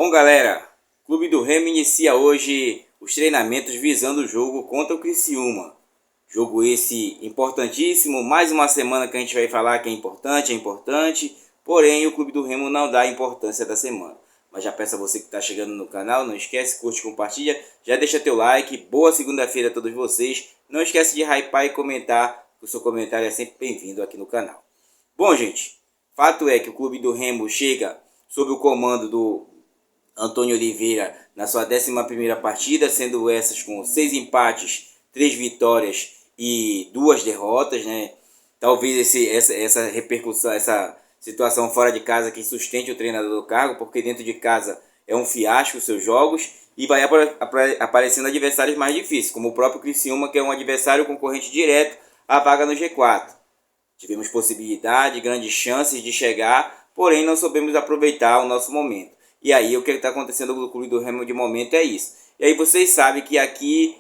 Bom, galera, o Clube do Remo inicia hoje os treinamentos visando o jogo contra o Criciúma. Jogo esse importantíssimo, mais uma semana que a gente vai falar que é importante, porém o Clube do Remo não dá a importância da semana. Mas já peço a você que está chegando no canal, não esquece, curte, compartilha, já deixa teu like, boa segunda-feira a todos vocês. Não esquece de hypar e comentar, o seu comentário é sempre bem-vindo aqui no canal. Bom, gente, fato é que o Clube do Remo chega sob o comando do Antônio Oliveira na sua 11ª partida, sendo essas com 6 empates, 3 vitórias e 2 derrotas, né? Talvez essa repercussão, essa situação fora de casa que sustente o treinador do cargo, porque dentro de casa é um fiasco os seus jogos e vai aparecendo adversários mais difíceis, como o próprio Criciúma, que é um adversário concorrente direto à vaga no G4. Tivemos possibilidade, grandes chances de chegar, porém não soubemos aproveitar o nosso momento. E aí o que está acontecendo no Clube do Remo de momento é isso. E aí vocês sabem que aqui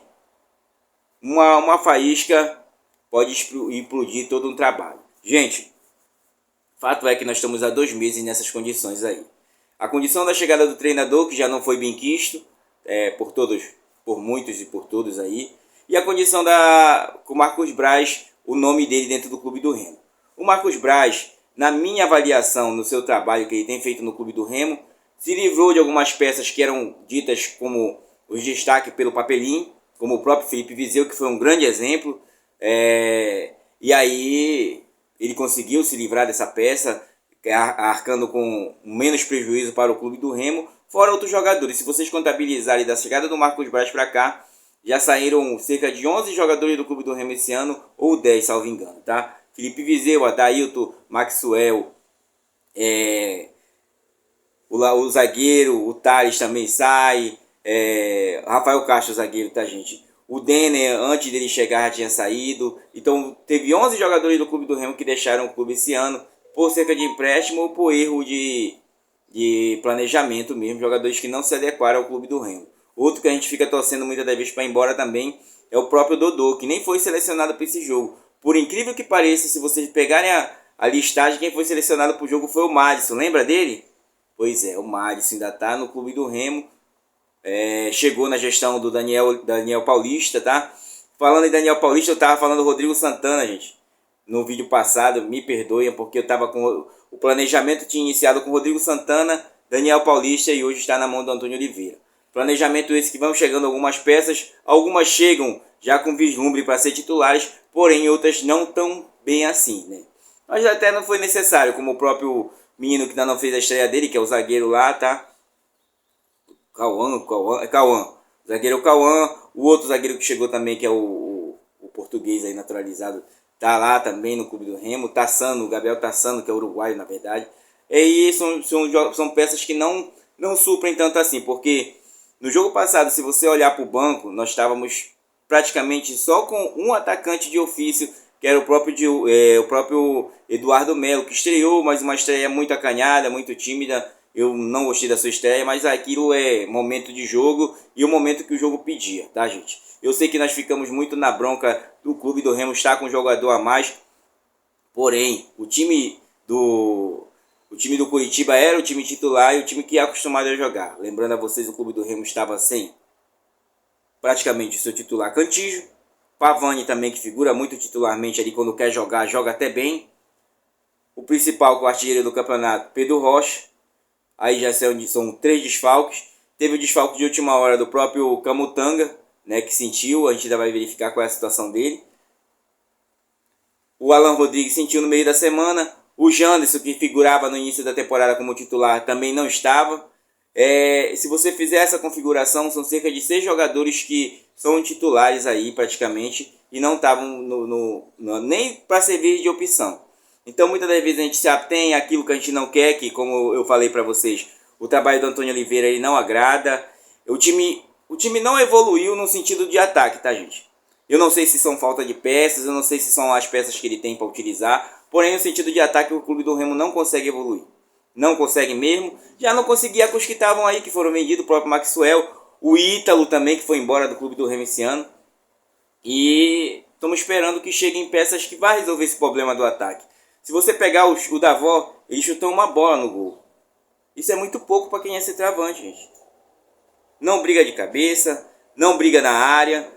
uma faísca pode implodir todo um trabalho. Gente, fato é que nós estamos há 2 meses nessas condições aí. A condição da chegada do treinador, que já não foi bem quisto por muitos e por todos aí. E a condição com o Marcos Braz, o nome dele dentro do Clube do Remo. O Marcos Braz, na minha avaliação, no seu trabalho que ele tem feito no Clube do Remo, se livrou de algumas peças que eram ditas como os destaques pelo papelinho, como o próprio Felipe Viseu, que foi um grande exemplo. E aí ele conseguiu se livrar dessa peça, arcando com menos prejuízo para o Clube do Remo, fora outros jogadores. Se vocês contabilizarem da chegada do Marcos Braz para cá, já saíram cerca de 11 jogadores do Clube do Remo esse ano, ou 10, salvo engano, tá? Felipe Viseu, Adailton, Maxwell, o zagueiro, o Thales também sai, Rafael Castro, zagueiro, tá, gente? O Denner, antes dele chegar, já tinha saído. Então, teve 11 jogadores do Clube do Remo que deixaram o clube esse ano por cerca de empréstimo ou por erro de planejamento mesmo, jogadores que não se adequaram ao Clube do Remo. Outro que a gente fica torcendo muitas das vezes para ir embora também é o próprio Dodô, que nem foi selecionado para esse jogo. Por incrível que pareça, se vocês pegarem a listagem, quem foi selecionado para o jogo foi o Madison. Lembra dele? Pois é, o Madison ainda está no Clube do Remo. Chegou na gestão do Daniel Paulista, tá? Falando em Daniel Paulista, eu estava falando do Rodrigo Santana, gente. No vídeo passado, me perdoem, porque eu estava com o planejamento tinha iniciado com Rodrigo Santana, Daniel Paulista e hoje está na mão do Antônio Oliveira. Planejamento esse que vão chegando algumas peças, algumas chegam já com vislumbre para ser titulares, porém outras não tão bem assim, né? Mas até não foi necessário, como o próprio menino que ainda não fez a estreia dele, que é o zagueiro lá, tá? Cauã. O zagueiro é o Cauã. O outro zagueiro que chegou também, que é o português aí naturalizado, tá lá também no Clube do Remo. Tassano, o Gabriel Tassano, que é uruguaio na verdade. E são peças que não suprem tanto assim, porque no jogo passado, se você olhar para o banco, nós estávamos praticamente só com um atacante de ofício, que era o próprio Eduardo Melo, que estreou, mas uma estreia muito acanhada, muito tímida. Eu não gostei da sua estreia, mas aquilo é momento de jogo e o momento que o jogo pedia, tá, gente? Eu sei que nós ficamos muito na bronca do Clube do Remo estar com um jogador a mais, porém, o time do Curitiba era o time titular e o time que é acostumado a jogar. Lembrando a vocês, o Clube do Remo estava sem praticamente o seu titular Cantígio. Pavani também, que figura muito titularmente ali quando quer jogar, joga até bem. O principal, o artilheiro do campeonato, Pedro Rocha. Aí já são 3 desfalques. Teve o desfalque de última hora do próprio Camutanga, né, que sentiu. A gente ainda vai verificar qual é a situação dele. O Alan Rodrigues sentiu no meio da semana. O Janderson, que figurava no início da temporada como titular, também não estava. Se você fizer essa configuração, são cerca de 6 jogadores que são titulares aí praticamente e não estavam nem para servir de opção. Então muitas das vezes a gente se atém àquilo que a gente não quer, que como eu falei para vocês, o trabalho do Antônio Oliveira ele não agrada. O time não evoluiu no sentido de ataque, tá, gente? Eu não sei se são falta de peças, eu não sei se são as peças que ele tem para utilizar, porém no sentido de ataque o Clube do Remo não consegue evoluir. Não consegue mesmo. Já não conseguia com os que estavam aí, que foram vendidos, o próprio Maxwell, o Ítalo também, que foi embora do Clube do Remo esse ano. E estamos esperando que cheguem peças que vão resolver esse problema do ataque. Se você pegar o Davó, ele chutou uma bola no gol. Isso é muito pouco para quem é centroavante, gente. Não briga de cabeça, não briga na área,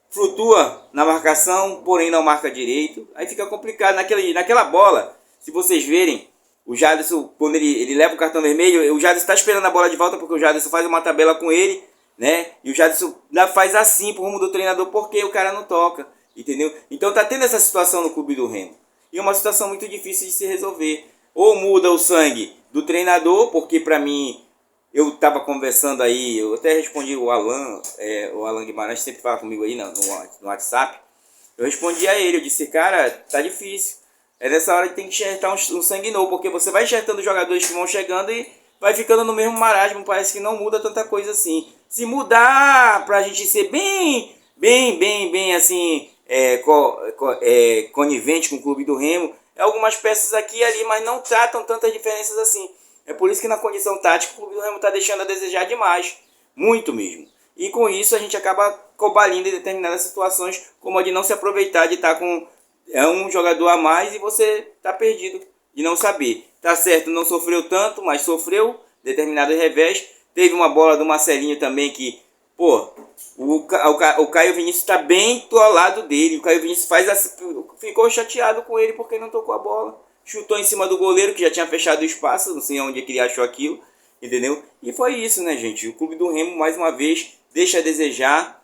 flutua na marcação, porém não marca direito. Aí fica complicado naquela bola. Se vocês verem, o Jadson, quando ele leva o cartão vermelho, o Jadson está esperando a bola de volta porque o Jadson faz uma tabela com ele, né? E o Jadson faz assim pro rumo do treinador porque o cara não toca, entendeu? Então tá tendo essa situação no clube do Remo. E é uma situação muito difícil de se resolver. Ou muda o sangue do treinador, porque para mim, eu tava conversando aí, eu até respondi o Alan Guimarães sempre fala comigo aí no WhatsApp. Eu respondi a ele, eu disse, cara, tá difícil. É nessa hora que tem que enxertar um sangue novo, porque você vai enxertando jogadores que vão chegando e vai ficando no mesmo marasmo, parece que não muda tanta coisa assim. Se mudar pra gente ser bem assim, conivente com o clube do Remo, algumas peças aqui e ali, mas não tratam tantas diferenças assim. É por isso que na condição tática o clube do Remo está deixando a desejar demais, muito mesmo. E com isso a gente acaba cobalindo em determinadas situações, como a de não se aproveitar de estar com um jogador a mais e você está perdido de não saber. Tá certo, não sofreu tanto, mas sofreu determinado revés. Teve uma bola do Marcelinho também que, pô, o Caio Vinícius está bem do lado dele. O Caio Vinícius ficou chateado com ele porque não tocou a bola. Chutou em cima do goleiro que já tinha fechado o espaço, não sei onde ele achou aquilo, entendeu? E foi isso, né, gente? O clube do Remo, mais uma vez, deixa a desejar.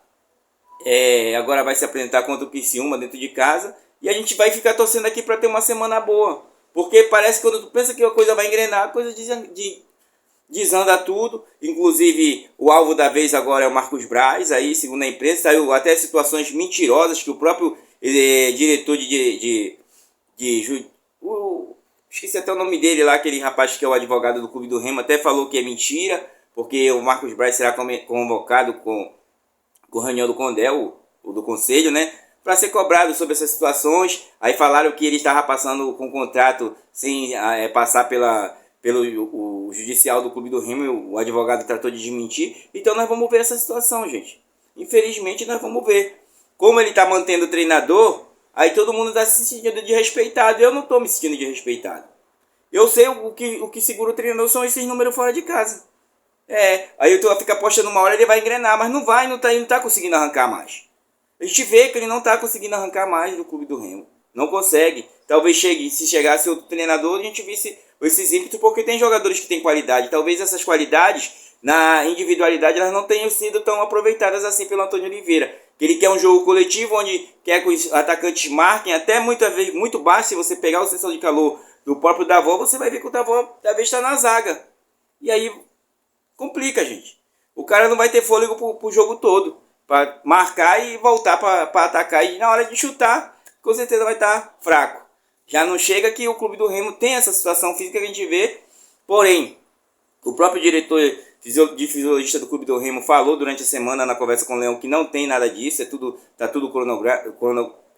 Agora vai se apresentar contra o Criciúma dentro de casa. E a gente vai ficar torcendo aqui para ter uma semana boa. Porque parece que quando tu pensa que a coisa vai engrenar, a coisa desanda tudo. Inclusive, o alvo da vez agora é o Marcos Braz. Aí, segundo a imprensa, saiu até situações mentirosas que o próprio diretor esqueci até o nome dele lá, aquele rapaz que é o advogado do clube do Remo, até falou que é mentira, porque o Marcos Braz será convocado com reunião do Condel, o do conselho, né? Para ser cobrado sobre essas situações. Aí falaram que ele estava passando com contrato sem passar pelo o judicial do clube do Remo, e o advogado tratou de desmentir. Então nós vamos ver essa situação, gente. Infelizmente nós vamos ver. Como ele está mantendo o treinador, aí todo mundo está se sentindo desrespeitado. Eu não estou me sentindo desrespeitado. Eu sei o que segura o treinador são esses números fora de casa. Aí tu fica apostando uma hora ele vai engrenar, mas não vai, não tá conseguindo arrancar mais. A gente vê que ele não está conseguindo arrancar mais do clube do Remo. Não consegue. Talvez se chegasse outro treinador, a gente visse esses ímpetos, porque tem jogadores que têm qualidade. Talvez essas qualidades, na individualidade, elas não tenham sido tão aproveitadas assim pelo Antônio Oliveira. Que ele quer um jogo coletivo, onde quer que os atacantes marquem, até muitas vezes muito baixo. Se você pegar o sensor de calor do próprio Davó, você vai ver que o Davó talvez está na zaga. E aí complica, gente. O cara não vai ter fôlego pro jogo todo, para marcar e voltar para atacar, e na hora de chutar com certeza vai estar fraco. Já não chega que o clube do Remo tem essa situação física que a gente vê, porém o próprio diretor de fisiologista do clube do Remo falou durante a semana na conversa com o Leão que não tem nada disso, tá tudo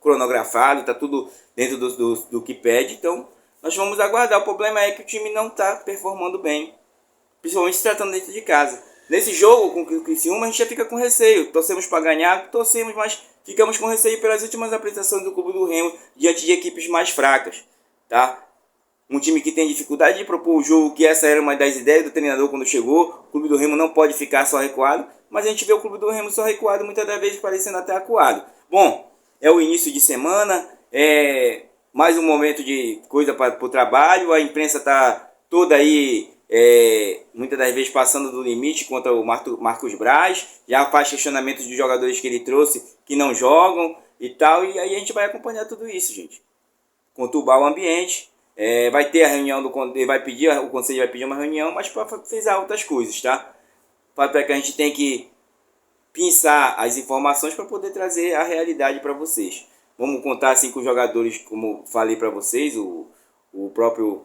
cronografado, tá tudo dentro do que pede. Então nós vamos aguardar. O problema é que o time não está performando bem, principalmente se tratando dentro de casa. Nesse jogo com o Criciúma a gente já fica com receio. Torcemos para ganhar, torcemos, mas ficamos com receio pelas últimas apresentações do clube do Remo diante de equipes mais fracas, tá? Um time que tem dificuldade de propor o jogo, que essa era uma das ideias do treinador quando chegou. O clube do Remo não pode ficar só recuado, mas a gente vê o clube do Remo só recuado, muitas das vezes parecendo até acuado. Bom, é o início de semana, é mais um momento de coisa para o trabalho. A imprensa está toda aí, muitas das vezes passando do limite contra o Marcos Braz, já faz questionamentos de jogadores que ele trouxe que não jogam e tal, e aí a gente vai acompanhar tudo isso, gente. Conturbar o ambiente. Vai ter a reunião do conselho, o conselho vai pedir uma reunião, mas para fazer outras coisas, tá? Para que a gente tem que pensar as informações para poder trazer a realidade para vocês. Vamos contar assim com os jogadores, como falei para vocês, o próprio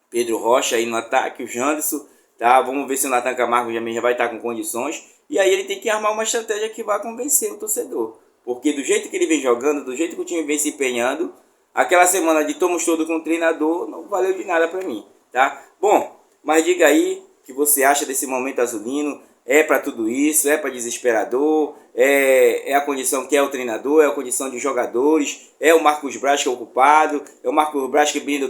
Pedro Rocha aí no ataque, o Janderson, tá? Vamos ver se o Nathan Camargo já vai estar com condições. E aí ele tem que armar uma estratégia que vá convencer o torcedor. Porque do jeito que ele vem jogando, do jeito que o time vem se empenhando, aquela semana de tomos todo com o treinador não valeu de nada para mim, tá? Bom, mas diga aí o que você acha desse momento azulino. É para tudo isso, é para desesperador, é a condição que é o treinador, é a condição de jogadores, é o Marcos Braz que é o culpado, é o Marcos Braz que brinda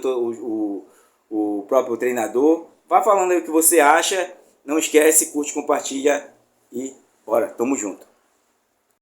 o próprio treinador. Vá falando aí o que você acha. Não esquece, curte, compartilha e bora, tamo junto.